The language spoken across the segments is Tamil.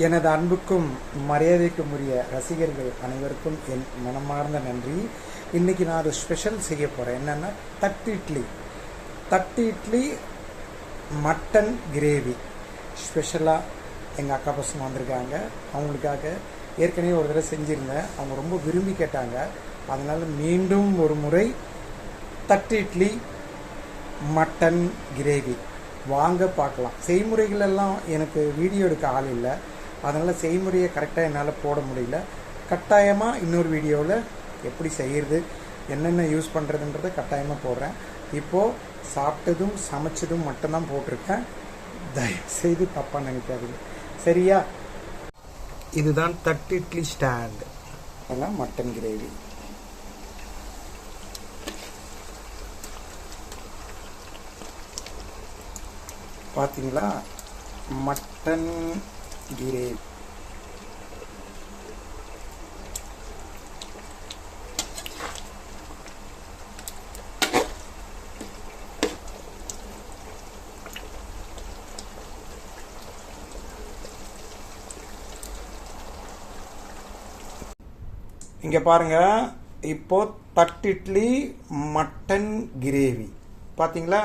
எனது அன்புக்கும் மரியாதைக்கும் உரிய ரசிகர்கள் அனைவருக்கும் என் மனமார்ந்த நன்றி. இன்றைக்கி நான் ஒரு ஸ்பெஷல் செய்ய போகிறேன். என்னென்னா தட்டு இட்லி மட்டன் கிரேவி ஸ்பெஷலாக எங்கள் அக்கா பசங்க வந்திருக்காங்க. அவங்களுக்காக ஏற்கனவே ஒரு தடவை செஞ்சுருந்தேன். அவங்க ரொம்ப விரும்பி கேட்டாங்க. அதனால் மீண்டும் ஒரு முறை தட்டு இட்லி மட்டன் கிரேவி வாங்க பார்க்கலாம். செய்முறைகளெல்லாம் எனக்கு வீடியோ எடுக்க ஆள் இல்லை. அதனால் செய்முறையை கரெக்டாக என்னால் போட முடியல. கட்டாயமாக இன்னொரு வீடியோவில் எப்படி செய்கிறது, என்னென்ன யூஸ் பண்ணுறதுன்றதை கட்டாயமாக போடுறேன். இப்போது சாப்பிட்டதும் சமைச்சதும் மட்டும்தான் போட்டிருக்கேன். தயவுசெய்து தப்பாக நினைக்காதீங்க, சரியா? இதுதான் தட்டு இட்லி ஸ்டாண்ட். அதெல்லாம் மட்டன் கிரேவி. பார்த்தீங்களா, மட்டன் கிரேவி. இங்கே பாருங்க, இப்போ தட்டு இட்லி மட்டன் கிரேவி பார்த்தீங்களா?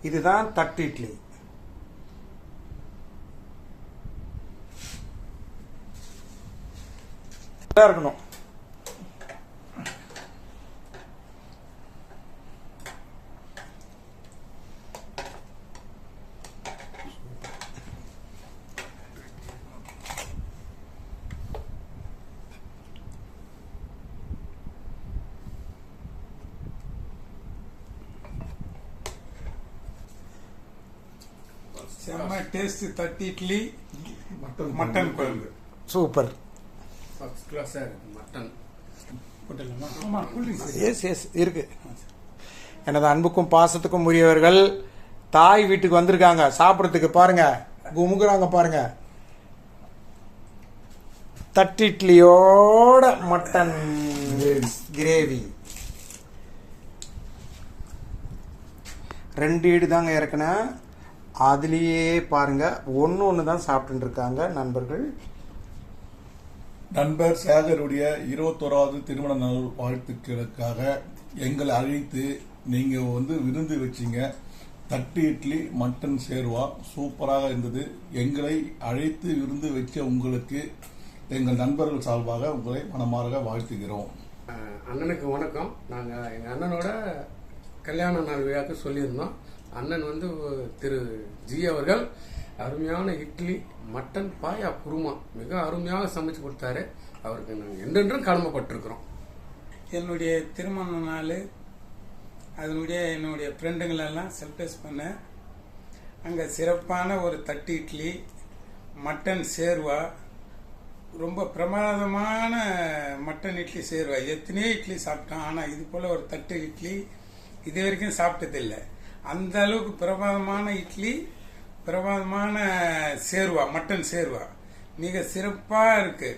இதுதான் தட்டு இட்லி. இருக்கணும். செம்ம டேஸ்ட். தட்டு இட்லி மட்டன் குழம்பு சூப்பர். மட்டன் இருக்கு. எனது அன்புக்கும் பாசத்துக்கும் உரியவர்கள் தாய் வீட்டுக்கு வந்திருக்காங்க சாப்பிட்றதுக்கு. பாருங்க, குமுகுறாங்க பாருங்க. தட்டு இட்லியோட மட்டன் கிரேவி. 2 ஈடு தாங்க இறக்குனேன். அதுலேயே பாருங்க, ஒன்று தான் சாப்பிட்டு இருக்காங்க நண்பர்கள். நண்பர் சேகருடைய 21வது திருமண நாள் வாழ்த்துக்களுக்காக எங்களை அழைத்து நீங்க விருந்து வச்சீங்க. தட்டு இட்லி மட்டன் சேர்வா சூப்பராக இருந்தது. எங்களை அழைத்து விருந்து வச்ச உங்களுக்கு எங்கள் நண்பர்கள் சார்பாக உங்களை மனமாற வாழ்த்துகிறோம். அண்ணனுக்கு வணக்கம். நாங்கள் எங்கள் அண்ணனோட கல்யாண நாள் விழாக்கு சொல்லியிருந்தோம். அண்ணன் திரு ஜி அவர்கள் அருமையான இட்லி மட்டன் பாயா குருமா மிக அருமையாக சமைச்சு கொடுத்தாரு. அவருக்கு நாங்கள் என்றென்றும் கடமைப்பட்டிருக்கிறோம். என்னுடைய திருமண நாள் என்னுடைய ஃப்ரெண்டுங்களெல்லாம் சர்ப்ரைஸ் பண்ணேன். அங்கே சிறப்பான ஒரு தட்டு இட்லி மட்டன் சேர்வா, ரொம்ப பிரமாதமான மட்டன் இட்லி சேர்வா. எத்தனையோ இட்லி சாப்பிட்டோம், ஆனால் இது போல் ஒரு தட்டு இட்லி இது வரைக்கும் சாப்பிட்டதில்லை. அந்த அளவுக்கு பிரமாதமான இட்லி, பிரமாதமான சேர்வா, மட்டன் சேர்வா மிக சிறப்பாக இருக்கு.